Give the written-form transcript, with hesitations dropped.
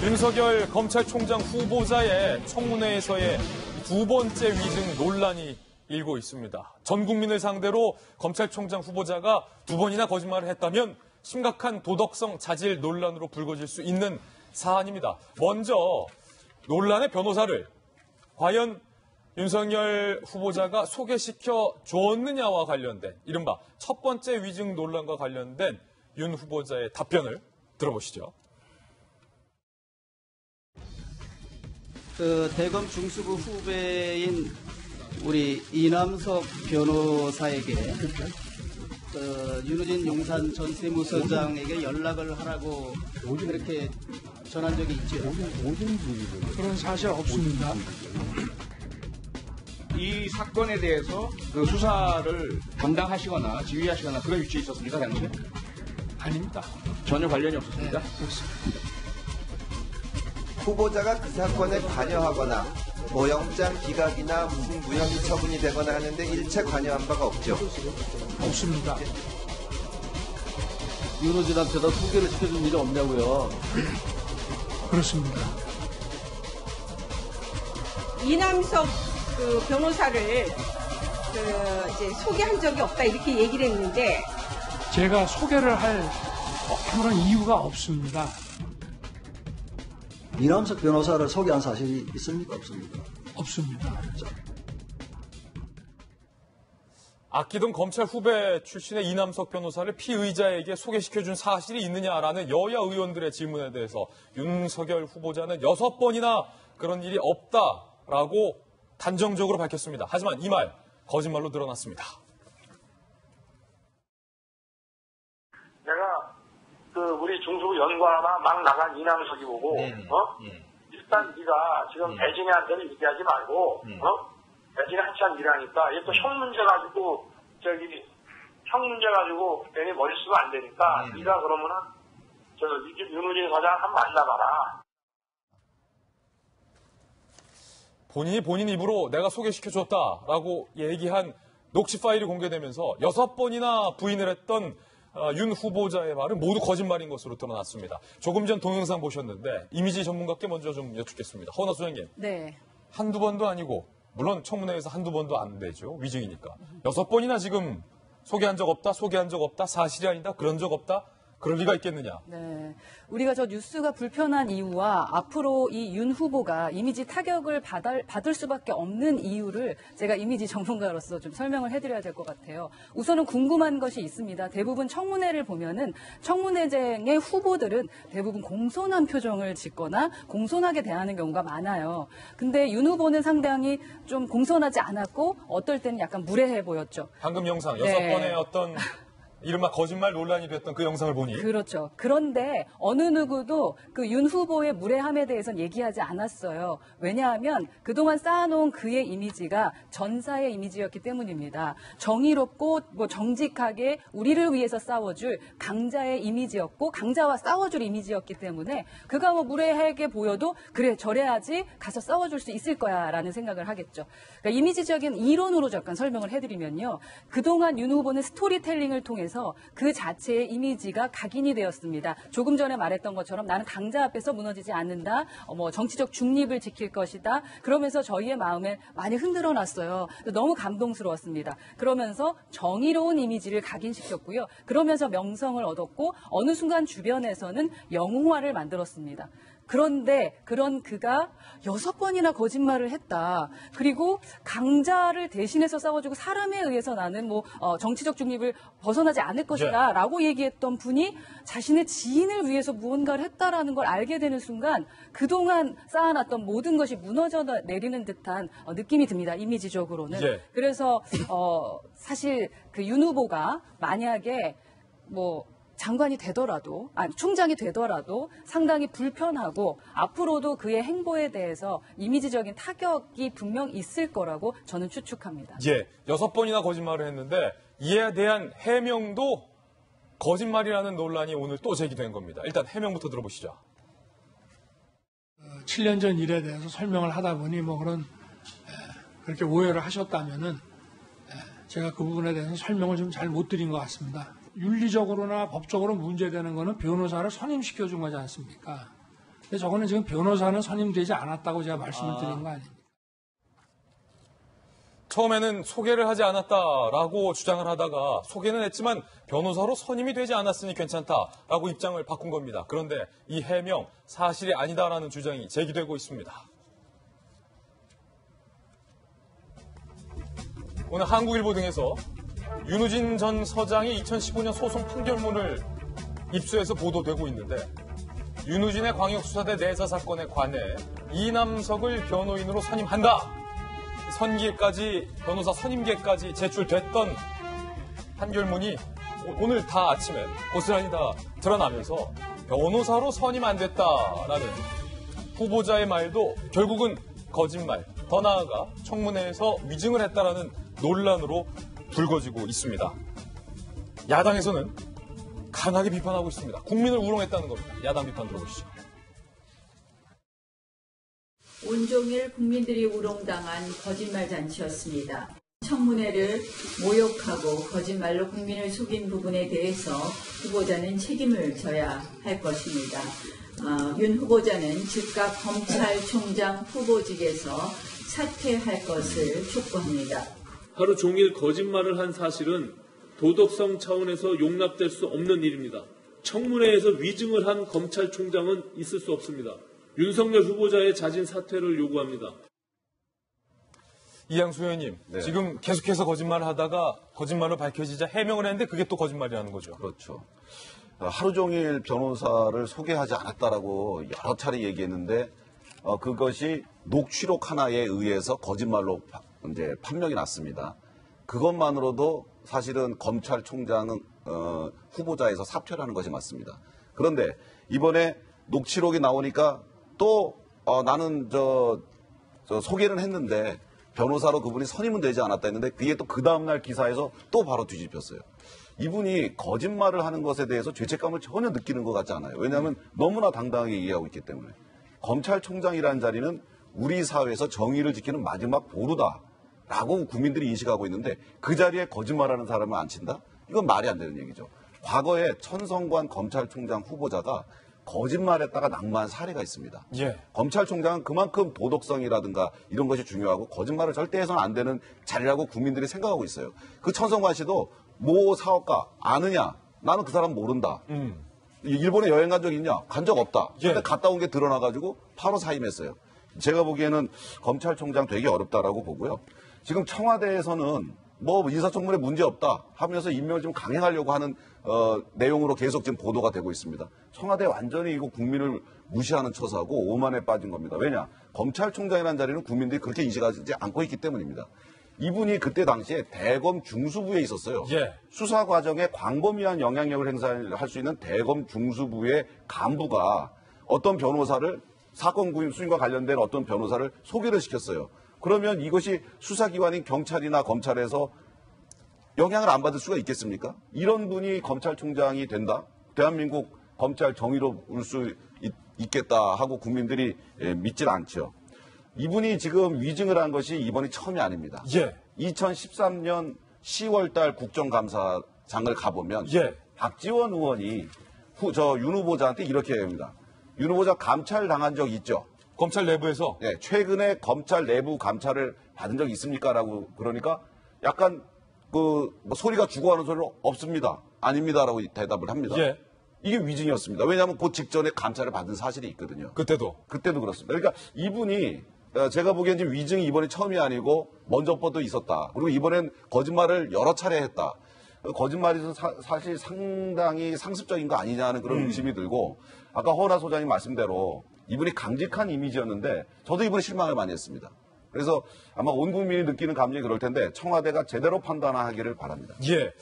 윤석열 검찰총장 후보자의 청문회에서의 두 번째 위증 논란이 일고 있습니다. 전 국민을 상대로 검찰총장 후보자가 두 번이나 거짓말을 했다면 심각한 도덕성 자질 논란으로 불거질 수 있는 사안입니다. 먼저 논란의 변호사를 과연 윤석열 후보자가 소개시켜 줬느냐와 관련된 이른바 첫 번째 위증 논란과 관련된 윤 후보자의 답변을 들어보시죠. 대검 중수부 후배인 우리 이남석 변호사에게 윤우진 용산 전 세무서장에게 연락을 하라고 그렇게 전한 적이 있죠. 그런 사실 없습니다. 이 사건에 대해서 그 수사를 담당하시거나 지휘하시거나 그런 위치에 있었습니까, 당시에? 아닙니다. 전혀 관련이 없었습니다. 네, 그렇습니다. 후보자가 그 사건에 관여하거나 영장 기각이나 무슨 무혐의 처분이 되거나 하는데 일체 관여한 바가 없죠. 없습니다. 윤호진한테도 소개를 시켜준 일이 없냐고요. 그렇습니다. 이남석 변호사를 이제 소개한 적이 없다 이렇게 얘기를 했는데 제가 소개를 할 아무런 이유가 없습니다. 이남석 변호사를 소개한 사실이 있습니까? 없습니까? 없습니다. 아끼던 검찰 후배 출신의 이남석 변호사를 피의자에게 소개시켜준 사실이 있느냐라는 여야 의원들의 질문에 대해서 윤석열 후보자는 6번이나 그런 일이 없다라고 단정적으로 밝혔습니다. 하지만 이 말 거짓말로 드러났습니다. 내가 우리 중수부 연구하나 막 나간 이남석이 보고 일단 네가 지금 배진이한테는 얘기하지 말고 배진이 한참 일하니까 얘 또 형 문제 가지고 형 문제 가지고 괜히 머리 쓰면 안 되니까 네가 그러면은 윤우진 사장 한번 만나봐라. 본인이 본인 입으로 내가 소개시켜줬다라고 얘기한 녹취 파일이 공개되면서 6번이나 부인을 했던 윤 후보자의 말은 모두 거짓말인 것으로 드러났습니다. 조금 전 동영상 보셨는데 이미지 전문가께 먼저 좀 여쭙겠습니다. 허은하 소장님. 네. 한두 번도 아니고 물론 청문회에서 한두 번도 안 되죠. 위증이니까. 6번이나 지금 소개한 적 없다, 소개한 적 없다, 사실이 아니다, 그런 적 없다. 그럴 리가 있겠느냐. 네. 우리가 저 뉴스가 불편한 이유와 앞으로 이 윤 후보가 이미지 타격을 받을 수밖에 없는 이유를 제가 이미지 전문가로서 좀 설명을 해드려야 될 것 같아요. 우선은 궁금한 것이 있습니다. 대부분 청문회를 보면은 청문회쟁의 후보들은 대부분 공손한 표정을 짓거나 공손하게 대하는 경우가 많아요. 근데 윤 후보는 상당히 좀 공손하지 않았고 어떨 때는 약간 무례해 보였죠. 방금 영상, 네. 6번의 어떤 이른바 거짓말 논란이 됐던 그 영상을 보니. 그렇죠. 그런데 어느 누구도 그 윤 후보의 무례함에 대해서는 얘기하지 않았어요. 왜냐하면 그동안 쌓아놓은 그의 이미지가 전사의 이미지였기 때문입니다. 정의롭고 정직하게 우리를 위해서 싸워줄 강자의 이미지였고 강자와 싸워줄 이미지였기 때문에 그가 무례하게 보여도 그래 저래야지 가서 싸워줄 수 있을 거야 라는 생각을 하겠죠. 그러니까 이미지적인 이론으로 잠깐 설명을 해드리면요. 그동안 윤 후보는 스토리텔링을 통해서 그 자체의 이미지가 각인이 되었습니다. 조금 전에 말했던 것처럼 나는 강자 앞에서 무너지지 않는다. 정치적 중립을 지킬 것이다. 그러면서 저희의 마음에 많이 흔들어 놨어요. 너무 감동스러웠습니다. 그러면서 정의로운 이미지를 각인시켰고요. 그러면서 명성을 얻었고 어느 순간 주변에서는 영웅화를 만들었습니다. 그런데 그런 그가 6번이나 거짓말을 했다. 그리고 강자를 대신해서 싸워주고 사람에 의해서 나는 정치적 중립을 벗어나지 않을 것이다 라고 얘기했던 분이 자신의 지인을 위해서 무언가를 했다라는 걸 알게 되는 순간 그동안 쌓아놨던 모든 것이 무너져 내리는 듯한 느낌이 듭니다. 이미지적으로는. 그래서 사실 그 윤 후보가 만약에 장관이 되더라도, 총장이 되더라도 상당히 불편하고 앞으로도 그의 행보에 대해서 이미지적인 타격이 분명 있을 거라고 저는 추측합니다. 6번이나 거짓말을 했는데 이에 대한 해명도 거짓말이라는 논란이 오늘 또 제기된 겁니다. 일단 해명부터 들어보시죠. 7년 전 일에 대해서 설명을 하다 보니 그렇게 오해를 하셨다면은 제가 그 부분에 대해서 설명을 좀 잘 못 드린 것 같습니다. 윤리적으로나 법적으로 문제되는 거는 변호사를 선임시켜준 거지 않습니까? 근데 저거는 지금 변호사는 선임되지 않았다고 제가 말씀을 드린 거 아닙니까? 처음에는 소개를 하지 않았다라고 주장을 하다가 소개는 했지만 변호사로 선임이 되지 않았으니 괜찮다라고 입장을 바꾼 겁니다. 그런데 이 해명 사실이 아니다라는 주장이 제기되고 있습니다. 오늘 한국일보 등에서 윤우진 전 서장이 2015년 소송 판결문을 입수해서 보도되고 있는데 윤우진의 광역수사대 내사 사건에 관해 이남석을 변호인으로 선임한다. 변호사 선임계까지 제출됐던 판결문이 오늘 다 아침에 고스란히 다 드러나면서 변호사로 선임 안 됐다라는 후보자의 말도 결국은 거짓말, 더 나아가 청문회에서 위증을 했다라는 논란으로 불거지고 있습니다. 야당에서는 강하게 비판하고 있습니다. 국민을 우롱했다는 겁니다. 야당 비판 들어보시죠. 온종일 국민들이 우롱당한 거짓말 잔치였습니다. 청문회를 모욕하고 거짓말로 국민을 속인 부분에 대해서 후보자는 책임을 져야 할 것입니다. 윤 후보자는 즉각 검찰총장 후보직에서 사퇴할 것을 촉구합니다. 하루 종일 거짓말을 한 사실은 도덕성 차원에서 용납될 수 없는 일입니다. 청문회에서 위증을 한 검찰총장은 있을 수 없습니다. 윤석열 후보자의 자진 사퇴를 요구합니다. 이양수 의원님, 네. 지금 계속해서 거짓말을 하다가 거짓말로 밝혀지자 해명을 했는데 그게 또 거짓말이라는 거죠. 그렇죠. 하루 종일 변호사를 소개하지 않았다라고 여러 차례 얘기했는데 그것이 녹취록 하나에 의해서 거짓말로 이제 판명이 났습니다. 그것만으로도 사실은 검찰총장은 후보자에서 사퇴를 하는 것이 맞습니다. 그런데 이번에 녹취록이 나오니까 또 나는 소개는 했는데 변호사로 그분이 선임은 되지 않았다 했는데 그게 또 그 다음날 기사에서 또 바로 뒤집혔어요. 이분이 거짓말을 하는 것에 대해서 죄책감을 전혀 느끼는 것 같지 않아요. 왜냐하면 너무나 당당하게 얘기하고 있기 때문에. 검찰총장이라는 자리는 우리 사회에서 정의를 지키는 마지막 보루다라고 국민들이 인식하고 있는데 그 자리에 거짓말하는 사람을 앉힌다? 이건 말이 안 되는 얘기죠. 과거에 천성관 검찰총장 후보자가 거짓말했다가 낙마한 사례가 있습니다. 예. 검찰총장은 그만큼 도덕성이라든가 이런 것이 중요하고 거짓말을 절대 해서는 안 되는 자리라고 국민들이 생각하고 있어요. 그 천성관 씨도 모 사업가 아느냐? 나는 그 사람 모른다. 일본에 여행 간 적 있냐? 간 적 없다. 근데 갔다 온 게 드러나가지고 바로 사임했어요. 제가 보기에는 검찰총장 되게 어렵다라고 보고요. 지금 청와대에서는 뭐 인사청문회 문제 없다 하면서 임명을 좀 강행하려고 하는 내용으로 계속 지금 보도가 되고 있습니다. 청와대 완전히 이거 국민을 무시하는 처사고 오만에 빠진 겁니다. 왜냐? 검찰총장이라는 자리는 국민들이 그렇게 인식하지 않고 있기 때문입니다. 이분이 그때 당시에 대검 중수부에 있었어요. 예. 수사 과정에 광범위한 영향력을 행사할 수 있는 대검 중수부의 간부가 어떤 변호사를 사건 구임 수임과 관련된 어떤 변호사를 소개를 시켰어요. 그러면 이것이 수사기관인 경찰이나 검찰에서 영향을 안 받을 수가 있겠습니까? 이런 분이 검찰총장이 된다? 대한민국 검찰 정의로울 수 있겠다 하고 국민들이 믿질 않죠. 이분이 지금 위증을 한 것이 이번이 처음이 아닙니다. 예. 2013년 10월 달 국정감사장을 가보면 박지원 의원이 윤 후보자한테 이렇게 얘기합니다. 윤 후보자 감찰당한 적 있죠? 검찰 내부에서? 네, 최근에 검찰 내부 감찰을 받은 적 있습니까? 라고 그러니까 약간 소리가 죽어가는 소리로 없습니다. 아닙니다라고 대답을 합니다. 예. 이게 위증이었습니다. 왜냐하면 그 직전에 감찰을 받은 사실이 있거든요. 그때도 그렇습니다. 그러니까 이분이 제가 보기엔 지금 위증이 이번이 처음이 아니고 먼저 뻗도 있었다. 그리고 이번엔 거짓말을 여러 차례 했다. 거짓말이 사실 상당히 상습적인 거 아니냐는 그런 의심이 들고 아까 허은하 소장님 말씀대로 이분이 강직한 이미지였는데 저도 이번에 실망을 많이 했습니다. 그래서 아마 온 국민이 느끼는 감정이 그럴 텐데 청와대가 제대로 판단하기를 바랍니다. 예.